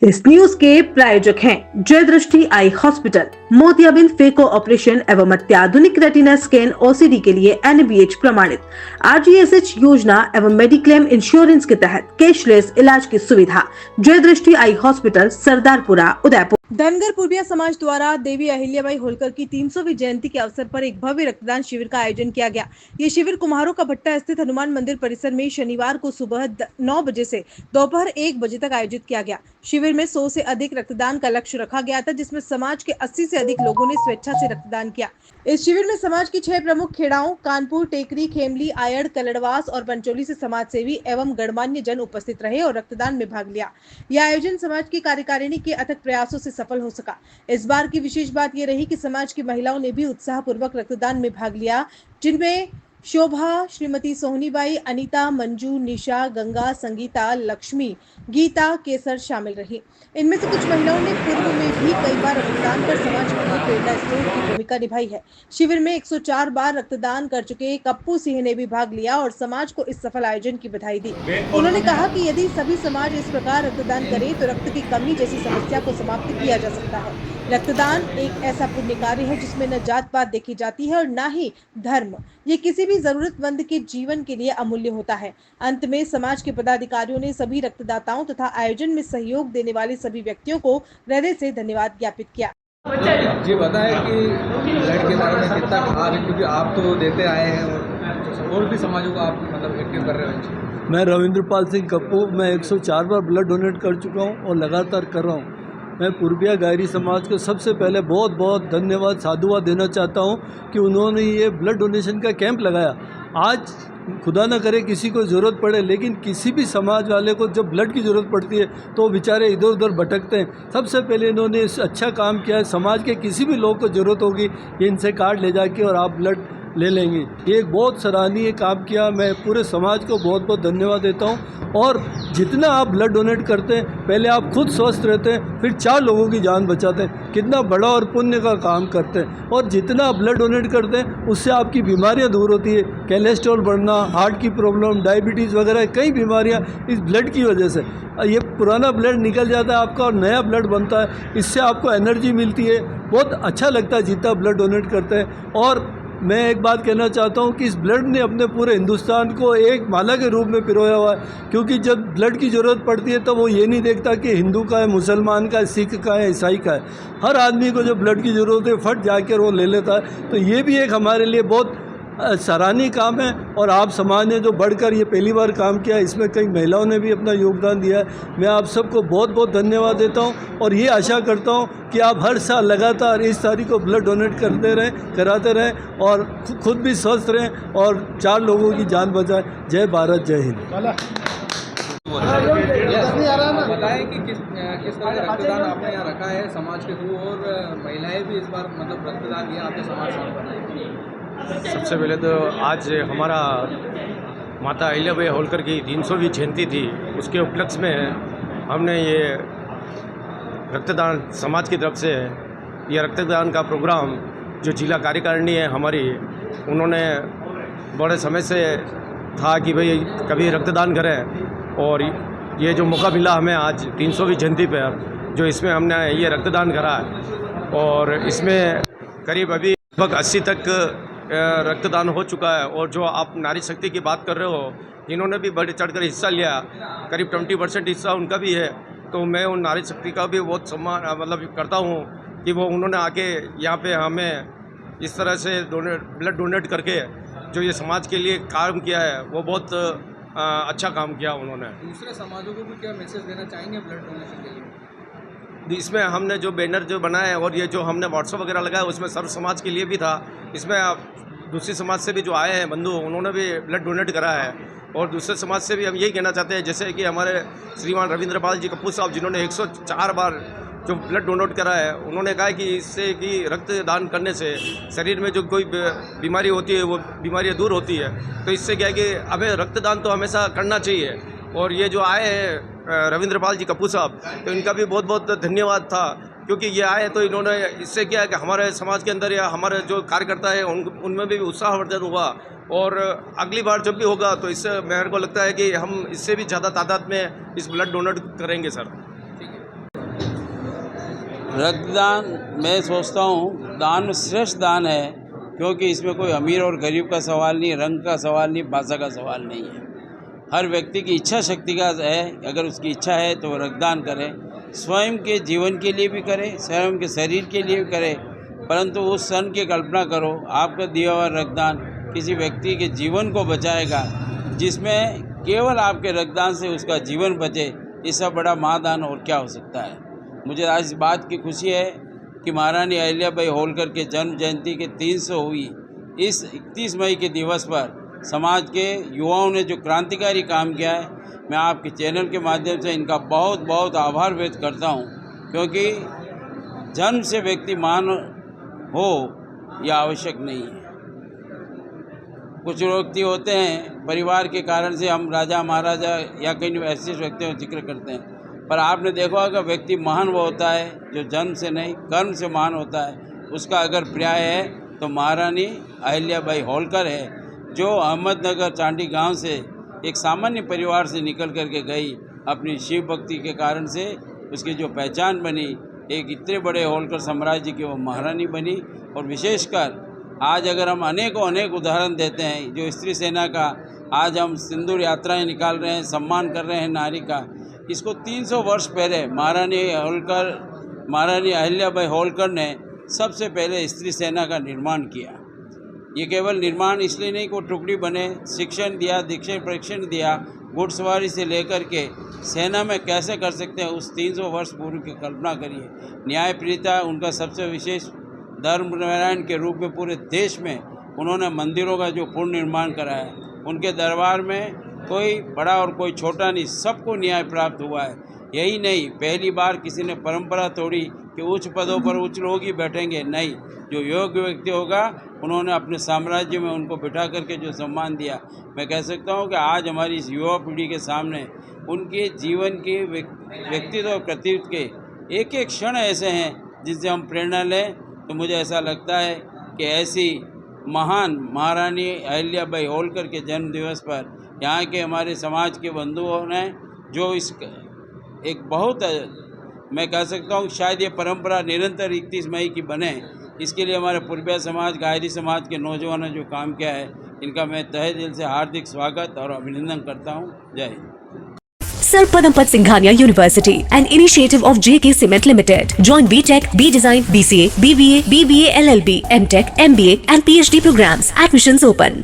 इस न्यूज के प्रायोजक हैं जय दृष्टि आई हॉस्पिटल, मोतियाबिंद फेको ऑपरेशन एवं अत्याधुनिक रेटिना स्कैन ओसीडी के लिए NABH प्रमाणित, RGSH योजना एवं मेडिक्लेम इंश्योरेंस के तहत कैशलेस इलाज की सुविधा। जय दृष्टि आई हॉस्पिटल, सरदारपुरा, उदयपुर। धनगर पूर्विया समाज द्वारा देवी अहिल्याबाई होलकर की 300वीं जयंती के अवसर पर एक भव्य रक्तदान शिविर का आयोजन किया गया। ये शिविर कुम्हारों का भट्टा स्थित हनुमान मंदिर परिसर में शनिवार को सुबह 9 बजे से दोपहर 1 बजे तक आयोजित किया गया। शिविर में 100 से अधिक रक्तदान का लक्ष्य रखा गया था, जिसमें समाज के 80 से अधिक लोगों ने स्वेच्छा से रक्तदान किया। इस शिविर में समाज की 6 प्रमुख खेड़ाओं कानपुर, टेकरी, खेमली, आयड़, कलड़वास और पंचोली से समाज सेवी एवं गणमान्य जन उपस्थित रहे और रक्तदान में भाग लिया। यह आयोजन समाज की कार्यकारिणी के अथक प्रयासों से सफल हो सका। इस बार की विशेष बात यह रही कि समाज की महिलाओं ने भी उत्साह पूर्वक रक्तदान में भाग लिया, जिनमें शोभा, श्रीमती सोहनीबाई, अनीता, मंजू, निशा, गंगा, संगीता, लक्ष्मी, गीता, केसर शामिल रही। इनमें से कुछ महिलाओं ने पूर्व में भी कई बार रक्तदान कर समाज के लिए प्रेरणा स्रोत की भूमिका निभाई है। शिविर में 104 बार रक्तदान कर चुके कप्पू सिंह ने भी भाग लिया और समाज को इस सफल आयोजन की बधाई दी। उन्होंने कहा कि यदि सभी समाज इस प्रकार रक्तदान करे तो रक्त की कमी जैसी समस्या को समाप्त किया जा सकता है। रक्तदान एक ऐसा पुण्य कार्य है जिसमें न जात पात देखी जाती है और न ही धर्म। ये किसी भी जरूरतमंद के जीवन के लिए अमूल्य होता है। अंत में समाज के पदाधिकारियों ने सभी रक्तदाताओं तथा आयोजन में सहयोग देने वाले सभी व्यक्तियों को हृदय से धन्यवाद ज्ञापित किया। जी बताएं कि ब्लड के बारे में कितना आज, क्योंकि आप तो देते आए हैं और भी समाजों को आप मतलब एक्टिव कर रहे हैं। मैं रविंद्रपाल सिंह कप्पू, मैं 104 बार ब्लड डोनेट कर चुका हूं और लगातार कर रहा हूं। मैं पूर्विया गायरी समाज को सबसे पहले बहुत बहुत धन्यवाद, साधुवाद देना चाहता हूं कि उन्होंने ये ब्लड डोनेशन का कैंप लगाया। आज खुदा न करे किसी को ज़रूरत पड़े, लेकिन किसी भी समाज वाले को जब ब्लड की ज़रूरत पड़ती है तो वो बेचारे इधर उधर भटकते हैं। सबसे पहले इन्होंने इस अच्छा काम किया है। समाज के किसी भी लोग को ज़रूरत होगी, ये इनसे कार्ड ले जाके और आप ब्लड ले लेंगे। ये एक बहुत सराहनीय काम किया। मैं पूरे समाज को बहुत बहुत धन्यवाद देता हूँ। और जितना आप ब्लड डोनेट करते हैं, पहले आप खुद स्वस्थ रहते हैं, फिर 4 लोगों की जान बचाते हैं। कितना बड़ा और पुण्य का काम करते हैं। और जितना आप ब्लड डोनेट करते हैं उससे आपकी बीमारियां दूर होती है। कोलेस्ट्रॉल बढ़ना, हार्ट की प्रॉब्लम, डायबिटीज़ वगैरह कई बीमारियां इस ब्लड की वजह से। ये पुराना ब्लड निकल जाता है आपका और नया ब्लड बनता है। इससे आपको एनर्जी मिलती है। बहुत अच्छा लगता है जितना ब्लड डोनेट करते हैं। और मैं एक बात कहना चाहता हूं कि इस ब्लड ने अपने पूरे हिंदुस्तान को एक माला के रूप में पिरोया हुआ है। क्योंकि जब ब्लड की ज़रूरत पड़ती है तो वो ये नहीं देखता कि हिंदू का है, मुसलमान का है, सिख का है, ईसाई का है। हर आदमी को जब ब्लड की ज़रूरत है फट जाकर वो ले लेता है। तो ये भी एक हमारे लिए बहुत सराहनीय काम है। और आप समाज ने जो बढ़कर ये पहली बार काम किया, इसमें कई महिलाओं ने भी अपना योगदान दिया है। मैं आप सबको बहुत बहुत धन्यवाद देता हूं और ये आशा करता हूं कि आप हर साल लगातार इस तारीख को ब्लड डोनेट करते रहें, कराते रहें और खुद भी स्वस्थ रहें और 4 लोगों की जान बचाएं। जय भारत, जय हिंद। बताएं कि किस तरह का रक्तदान आपने यहाँ रखा है समाज के थ्रू, और महिलाएं भी इस बार मतलब रक्तदान किया आपके समाज से। सबसे पहले तो आज हमारा माता अहिल्याबाई होलकर की 300वीं जयंती थी। उसके उपलक्ष्य में हमने ये रक्तदान समाज की तरफ से ये रक्तदान का प्रोग्राम जो जिला कार्यकारिणी है हमारी, उन्होंने बड़े समय से था कि भाई कभी रक्तदान करें। और ये जो मौका मिला हमें आज 300वीं जयंती पर, जो इसमें हमने ये रक्तदान करा है और इसमें करीब अभी लगभग 80 तक रक्तदान हो चुका है। और जो आप नारी शक्ति की बात कर रहे हो, इन्होंने भी बढ़ चढ़कर हिस्सा लिया, करीब 20% हिस्सा उनका भी है। तो मैं उन नारी शक्ति का भी बहुत सम्मान मतलब करता हूँ कि वो उन्होंने आके यहाँ पे हमें इस तरह से ब्लड डोनेट करके जो ये समाज के लिए काम किया है, वो बहुत अच्छा काम किया उन्होंने। दूसरे समाजों को भी क्या मैसेज देना चाहेंगे ब्लड डोनेशन के लिए? इसमें हमने जो बैनर जो बनाया है और ये जो हमने व्हाट्सएप वगैरह लगाया, उसमें सर्व समाज के लिए भी था। इसमें दूसरी समाज से भी जो आए हैं बंधु, उन्होंने भी ब्लड डोनेट करा है। और दूसरे समाज से भी हम यही कहना चाहते हैं, जैसे कि हमारे श्रीमान रविंद्रपाल जी कप्पू साहब, जिन्होंने 104 बार जो ब्लड डोनेट करा है, उन्होंने कहा कि इससे कि रक्तदान करने से शरीर में जो कोई बीमारी होती है वो बीमारियाँ दूर होती है। तो इससे क्या है कि हमें रक्तदान तो हमेशा करना चाहिए। और ये जो आए हैं रविंद्रपाल जी कप्पू साहब, तो इनका भी बहुत बहुत धन्यवाद था, क्योंकि ये आए तो इन्होंने इससे क्या है कि हमारे समाज के अंदर या हमारे जो कार्यकर्ता है उनमें भी उत्साहवर्धन हुआ। और अगली बार जब भी होगा तो इससे मेरे को लगता है कि हम इससे भी ज़्यादा तादाद में इस ब्लड डोनेट करेंगे सर। रक्तदान मैं सोचता हूँ दान में श्रेष्ठ दान है, क्योंकि इसमें कोई अमीर और गरीब का सवाल नहीं, रंग का सवाल नहीं, भाषा का सवाल नहीं है। हर व्यक्ति की इच्छा शक्ति का है, अगर उसकी इच्छा है तो वो रक्तदान करे, स्वयं के जीवन के लिए भी करे, स्वयं के शरीर के लिए भी करे। परंतु उस क्षण की कल्पना करो, आपका दिया हुआ रक्तदान किसी व्यक्ति के जीवन को बचाएगा, जिसमें केवल आपके रक्तदान से उसका जीवन बचे। इससे बड़ा महादान और क्या हो सकता है। मुझे आज इस बात की खुशी है कि महारानी अहिल्याबाई होलकर के जन्म जयंती के 300 हुई इस 31 मई के दिवस पर समाज के युवाओं ने जो क्रांतिकारी काम किया है, मैं आपके चैनल के माध्यम से इनका बहुत बहुत आभार व्यक्त करता हूं, क्योंकि जन्म से व्यक्ति महान हो यह आवश्यक नहीं है। कुछ व्यक्ति होते हैं परिवार के कारण से हम राजा महाराजा या कई ऐसे व्यक्तियों का जिक्र करते हैं, पर आपने देखा होगा व्यक्ति महान वो होता है जो जन्म से नहीं कर्म से महान होता है। उसका अगर पर्याय है तो महारानी अहिल्याबाई होलकर है, जो अहमदनगर चांडी गांव से एक सामान्य परिवार से निकल करके गई, अपनी शिव भक्ति के कारण से उसकी जो पहचान बनी, एक इतने बड़े होलकर साम्राज्य की वो महारानी बनी। और विशेषकर आज अगर हम अनेक उदाहरण देते हैं, जो स्त्री सेना का आज हम सिंदूर यात्राएं निकाल रहे हैं, सम्मान कर रहे हैं नारी का, इसको 300 वर्ष पहले महारानी अहिल्याबाई होलकर ने सबसे पहले स्त्री सेना का निर्माण किया। ये केवल निर्माण इसलिए नहीं कि वो टुकड़ी बने, शिक्षण दिया, दीक्षा प्रशिक्षण दिया, घुड़सवारी से लेकर के सेना में कैसे कर सकते हैं, उस 300 वर्ष पूर्व की कल्पना करिए। न्यायप्रियता उनका सबसे विशेष धर्मनारायण के रूप में पूरे देश में उन्होंने मंदिरों का जो पूर्ण निर्माण कराया, उनके दरबार में कोई बड़ा और कोई छोटा नहीं, सबको न्याय प्राप्त हुआ है। यही नहीं, पहली बार किसी ने परंपरा तोड़ी कि उच्च पदों पर उच्च लोग ही बैठेंगे, नहीं, जो योग्य व्यक्ति होगा उन्होंने अपने साम्राज्य में उनको बिठा करके जो सम्मान दिया। मैं कह सकता हूँ कि आज हमारी इस युवा पीढ़ी के सामने उनके जीवन के व्यक्तित्व और कृतित्व के एक एक क्षण ऐसे हैं जिससे हम प्रेरणा लें। तो मुझे ऐसा लगता है कि ऐसी महान महारानी अहिल्याबाई होलकर के जन्म दिवस पर यहाँ के हमारे समाज के बंधुओं ने जो इस एक बहुत, मैं कह सकता हूँ शायद ये परंपरा निरंतर 31 मई की बने, इसके लिए हमारे पूर्विया समाज, गायरी समाज के नौजवानों ने जो काम किया है, इनका मैं तहे दिल से हार्दिक स्वागत और अभिनंदन करता हूँ। जय Hind. Sir Padampat Singhania University, an initiative of JK Cement Limited. Join BTech, B Design, BCA, BBA, BBA LLB, MTech, MBA and PhD programs. Admissions open.